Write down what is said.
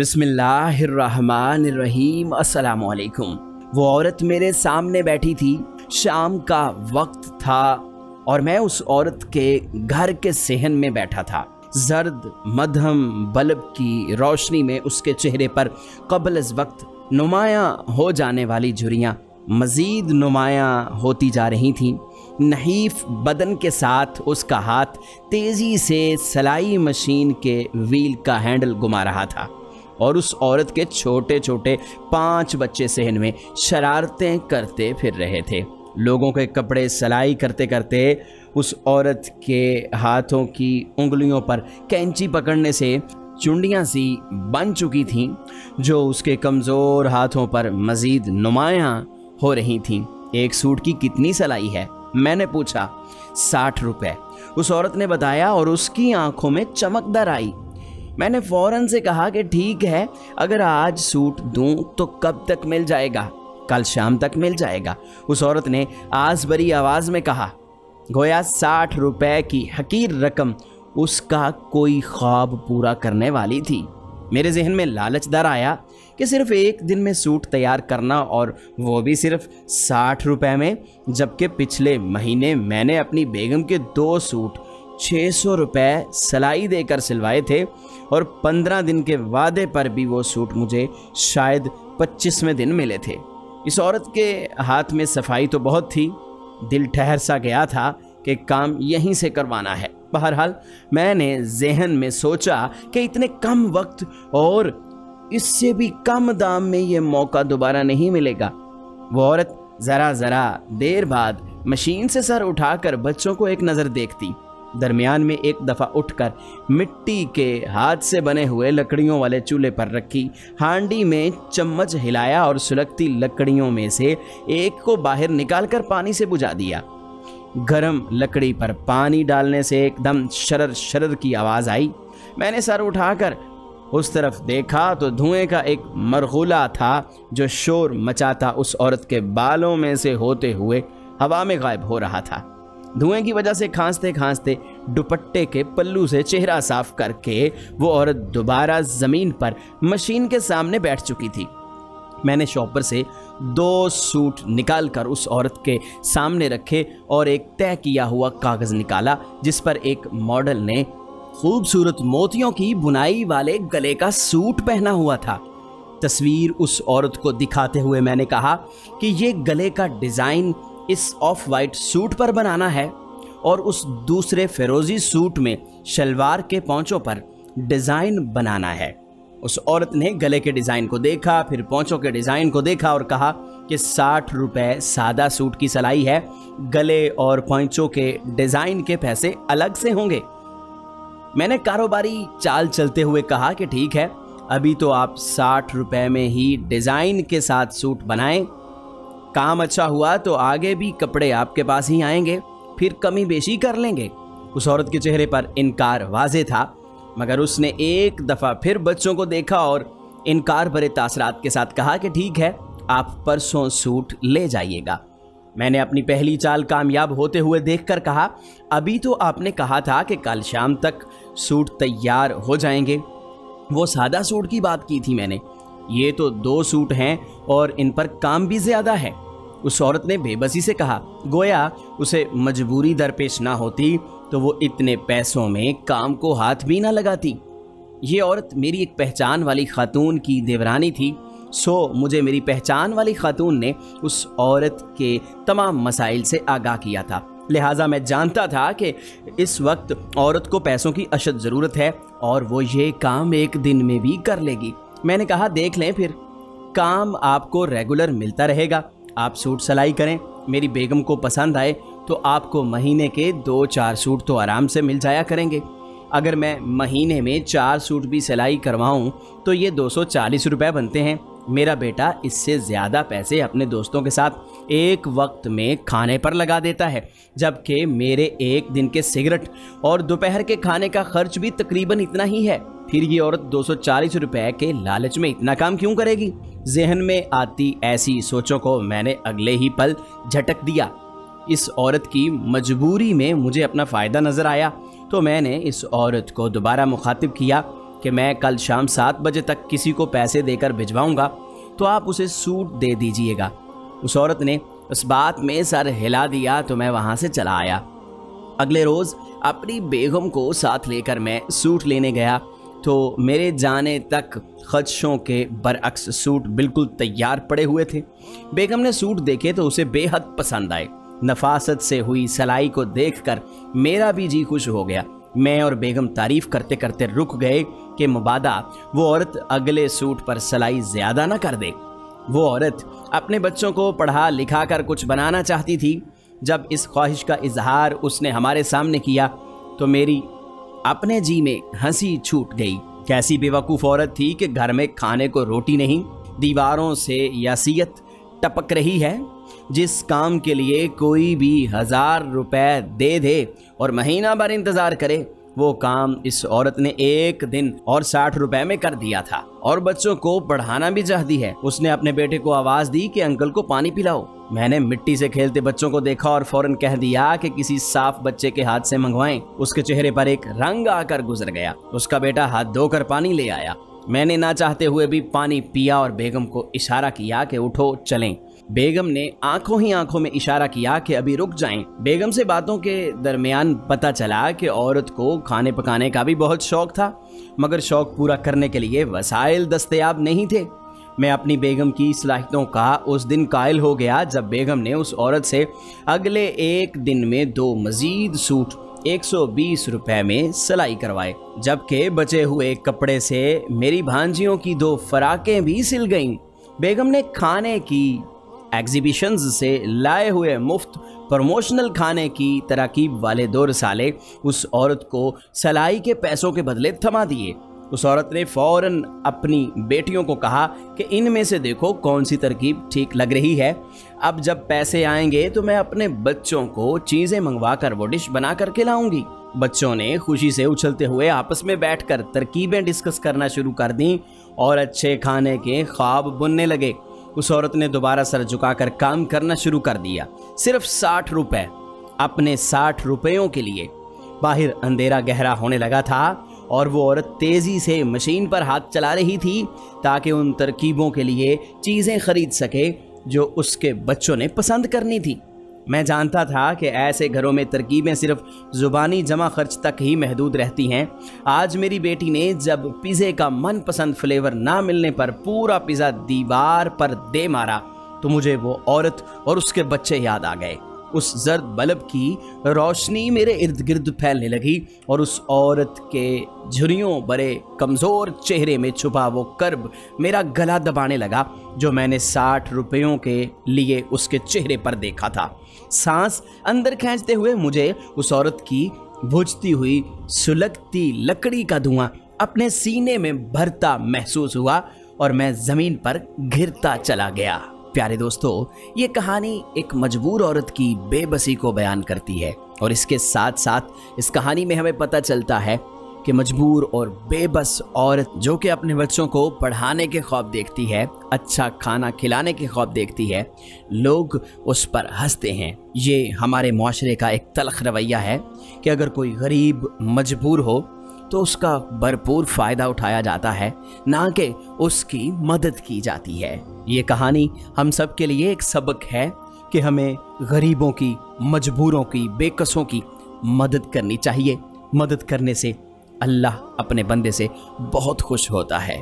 बिस्मिल्लाहिर्रहमानिर्रहीम। अस्सलाम वालेकुम। वो औरत मेरे सामने बैठी थी। शाम का वक्त था और मैं उस औरत के घर के सेहन में बैठा था। जर्द मध्यम बल्ब की रोशनी में उसके चेहरे पर क़ब्ल अज़ वक्त नुमायां हो जाने वाली झुर्रियाँ मज़ीद नुमायां होती जा रही थीं। नहीफ बदन के साथ उसका हाथ तेज़ी से सिलाई मशीन के व्हील का हैंडल घुमा रहा था और उस औरत के छोटे छोटे 5 बच्चे सहन में शरारतें करते फिर रहे थे। लोगों के कपड़े सिलाई करते करते उस औरत के हाथों की उंगलियों पर कैंची पकड़ने से चुंडियाँ सी बन चुकी थीं, जो उसके कमज़ोर हाथों पर मज़ीद नुमायां हो रही थीं। एक सूट की कितनी सिलाई है? मैंने पूछा। 60 रुपये, उस औरत ने बताया और उसकी आंखों में चमक दर आई। मैंने फ़ौरन से कहा कि ठीक है, अगर आज सूट दूं तो कब तक मिल जाएगा? कल शाम तक मिल जाएगा। उस औरत ने आस भरी आवाज़ में कहा, गोया 60 रुपये की हकीर रकम उसका कोई ख्वाब पूरा करने वाली थी। मेरे जहन में लालच दर आया कि सिर्फ एक दिन में सूट तैयार करना, और वो भी सिर्फ 60 रुपये में, जबकि पिछले महीने मैंने अपनी बेगम के 2 सूट 600 रुपये सिलाई देकर सिलवाए थे और 15 दिन के वादे पर भी वो सूट मुझे शायद 25वें दिन मिले थे। इस औरत के हाथ में सफाई तो बहुत थी। दिल ठहर सा गया था कि काम यहीं से करवाना है। बहरहाल मैंने जहन में सोचा कि इतने कम वक्त और इससे भी कम दाम में ये मौका दोबारा नहीं मिलेगा। वो औरत ज़रा देर बाद मशीन से सर उठाकर बच्चों को एक नज़र देखती, दरमियान में एक दफ़ा उठकर मिट्टी के हाथ से बने हुए लकड़ियों वाले चूल्हे पर रखी हांडी में चम्मच हिलाया और सुलगती लकड़ियों में से एक को बाहर निकालकर पानी से बुझा दिया। गरम लकड़ी पर पानी डालने से एकदम शरर शरर की आवाज़ आई। मैंने सर उठाकर उस तरफ देखा तो धुएं का एक मरगुला था जो शोर मचाता उस औरत के बालों में से होते हुए हवा में गायब हो रहा था। धुएं की वजह से खांसते खांसते दुपट्टे के पल्लू से चेहरा साफ करके वो औरत दोबारा ज़मीन पर मशीन के सामने बैठ चुकी थी। मैंने शॉपर से 2 सूट निकालकर उस औरत के सामने रखे और एक तय किया हुआ कागज़ निकाला जिस पर एक मॉडल ने खूबसूरत मोतियों की बुनाई वाले गले का सूट पहना हुआ था। तस्वीर उस औरत को दिखाते हुए मैंने कहा कि ये गले का डिज़ाइन इस ऑफ वाइट सूट पर बनाना है और उस दूसरे फिरोजी सूट में शलवार के पौंचों पर डिज़ाइन बनाना है। उस औरत ने गले के डिज़ाइन को देखा, फिर पौंचों के डिज़ाइन को देखा और कहा कि 60 रुपये सादा सूट की सिलाई है, गले और पौंचों के डिज़ाइन के पैसे अलग से होंगे। मैंने कारोबारी चाल चलते हुए कहा कि ठीक है, अभी तो आप 60 रुपये में ही डिज़ाइन के साथ सूट बनाएं, काम अच्छा हुआ तो आगे भी कपड़े आपके पास ही आएंगे, फिर कमी बेशी कर लेंगे। उस औरत के चेहरे पर इनकार वाज़े था, मगर उसने एक दफ़ा फिर बच्चों को देखा और इनकार भरे तासरात के साथ कहा कि ठीक है, आप परसों सूट ले जाइएगा। मैंने अपनी पहली चाल कामयाब होते हुए देखकर कहा, अभी तो आपने कहा था कि कल शाम तक सूट तैयार हो जाएंगे। वो सादा सूट की बात की थी मैंने, ये तो 2 सूट हैं और इन पर काम भी ज़्यादा है। उस औरत ने बेबसी से कहा, गोया उसे मजबूरी दरपेश ना होती तो वो इतने पैसों में काम को हाथ भी ना लगाती। ये औरत मेरी एक पहचान वाली खातून की देवरानी थी, सो मुझे मेरी पहचान वाली खातून ने उस औरत के तमाम मसाइल से आगाह किया था। लिहाजा मैं जानता था कि इस वक्त औरत को पैसों की अशद ज़रूरत है और वो ये काम एक दिन में भी कर लेगी। मैंने कहा, देख लें, फिर काम आपको रेगुलर मिलता रहेगा। आप सूट सिलाई करें, मेरी बेगम को पसंद आए तो आपको महीने के 2-4 सूट तो आराम से मिल जाया करेंगे। अगर मैं महीने में 4 सूट भी सिलाई करवाऊं तो ये 240 रुपये बनते हैं। मेरा बेटा इससे ज़्यादा पैसे अपने दोस्तों के साथ एक वक्त में खाने पर लगा देता है, जबकि मेरे एक दिन के सिगरेट और दोपहर के खाने का खर्च भी तकरीबन इतना ही है। फिर ये औरत 240 रुपये के लालच में इतना काम क्यों करेगी? जहन में आती ऐसी सोचों को मैंने अगले ही पल झटक दिया। इस औरत की मजबूरी में मुझे अपना फ़ायदा नज़र आया तो मैंने इस औरत को दोबारा मुखातिब किया कि मैं कल शाम 7 बजे तक किसी को पैसे देकर भिजवाऊंगा तो आप उसे सूट दे दीजिएगा। उस औरत ने उस बात में सर हिला दिया तो मैं वहाँ से चला आया। अगले रोज़ अपनी बेगम को साथ लेकर मैं सूट लेने गया तो मेरे जाने तक खदशों के बरअक्स सूट बिल्कुल तैयार पड़े हुए थे। बेगम ने सूट देखे तो उसे बेहद पसंद आए। नफासत से हुई सिलाई को देखकर मेरा भी जी खुश हो गया। मैं और बेगम तारीफ करते करते रुक गए कि मुबादा वो औरत अगले सूट पर सिलाई ज़्यादा ना कर दे। वो औरत अपने बच्चों को पढ़ा लिखा कर कुछ बनाना चाहती थी। जब इस ख्वाहिश का इजहार उसने हमारे सामने किया तो मेरी अपने जी में हंसी छूट गई। कैसी बेवकूफ़ औरत थी कि घर में खाने को रोटी नहीं, दीवारों से यासियत टपक रही है। जिस काम के लिए कोई भी 1000 रुपए दे दे और महीना भर इंतज़ार करे, वो काम इस औरत ने 1 दिन और 60 रुपए में कर दिया था। और बच्चों को पढ़ाना भी चाहती है। उसने अपने बेटे को आवाज़ दी कि अंकल को पानी पिलाओ। मैंने मिट्टी से खेलते बच्चों को देखा और फौरन कह दिया कि किसी साफ बच्चे के हाथ से मंगवाएं। उसके चेहरे पर एक रंग आकर गुजर गया। उसका बेटा हाथ धोकर पानी ले आया। मैंने ना चाहते हुए भी पानी पिया और बेगम को इशारा किया कि उठो चलें। बेगम ने आंखों ही आंखों में इशारा किया कि अभी रुक जाएं। बेगम से बातों के दरमियान पता चला कि औरत को खाने पकाने का भी बहुत शौक था, मगर शौक पूरा करने के लिए वसाइल दस्तयाब नहीं थे। मैं अपनी बेगम की सलाहियतों का उस दिन कायल हो गया जब बेगम ने उस औरत से अगले 1 दिन में 2 मजीद सूट 120 रुपए में सिलाई करवाए, जबकि बचे हुए कपड़े से मेरी भांजियों की 2 फराकें भी सिल गईं। बेगम ने खाने की एग्जीबिशंस से लाए हुए मुफ्त प्रमोशनल खाने की तरकीब वाले 2 रसाले उस औरत को सिलाई के पैसों के बदले थमा दिए। उस औरत ने फौरन अपनी बेटियों को कहा कि इनमें से देखो कौन सी तरकीब ठीक लग रही है। अब जब पैसे आएंगे तो मैं अपने बच्चों को चीज़ें मंगवा कर वो डिश बना कर खिलाऊंगी। बच्चों ने खुशी से उछलते हुए आपस में बैठकर तरकीबें डिस्कस करना शुरू कर दी और अच्छे खाने के ख्वाब बुनने लगे। उस औरत ने दोबारा सर झुकाकर काम करना शुरू कर दिया। सिर्फ 60 रुपए, अपने 60 रुपयों के लिए। बाहर अंधेरा गहरा होने लगा था और वो औरत तेज़ी से मशीन पर हाथ चला रही थी ताकि उन तरकीबों के लिए चीज़ें खरीद सके जो उसके बच्चों ने पसंद करनी थी। मैं जानता था कि ऐसे घरों में तरकीबें सिर्फ ज़ुबानी जमा खर्च तक ही महदूद रहती हैं। आज मेरी बेटी ने जब पिज़्ज़े का मनपसंद फ्लेवर ना मिलने पर पूरा पिज़्ज़ा दीवार पर दे मारा तो मुझे वो औरत और उसके बच्चे याद आ गए। उस जर्द बल्ब की रोशनी मेरे इर्द गिर्द फैलने लगी और उस औरत के झुर्रियों भरे कमज़ोर चेहरे में छुपा वो कर्ब मेरा गला दबाने लगा जो मैंने 60 रुपयों के लिए उसके चेहरे पर देखा था। सांस अंदर खींचते हुए मुझे उस औरत की बुझती हुई सुलगती लकड़ी का धुआं अपने सीने में भरता महसूस हुआ और मैं ज़मीन पर गिरता चला गया। प्यारे दोस्तों, ये कहानी एक मजबूर औरत की बेबसी को बयान करती है और इसके साथ साथ इस कहानी में हमें पता चलता है कि मजबूर और बेबस औरत जो कि अपने बच्चों को पढ़ाने के ख्वाब देखती है, अच्छा खाना खिलाने के ख्वाब देखती है, लोग उस पर हंसते हैं। ये हमारे मुआशरे का एक तल्ख रवैया है कि अगर कोई गरीब मजबूर हो तो उसका भरपूर फ़ायदा उठाया जाता है, ना कि उसकी मदद की जाती है। ये कहानी हम सब के लिए एक सबक है कि हमें गरीबों की, मजबूरों की, बेकसों की मदद करनी चाहिए। मदद करने से अल्लाह अपने बंदे से बहुत खुश होता है।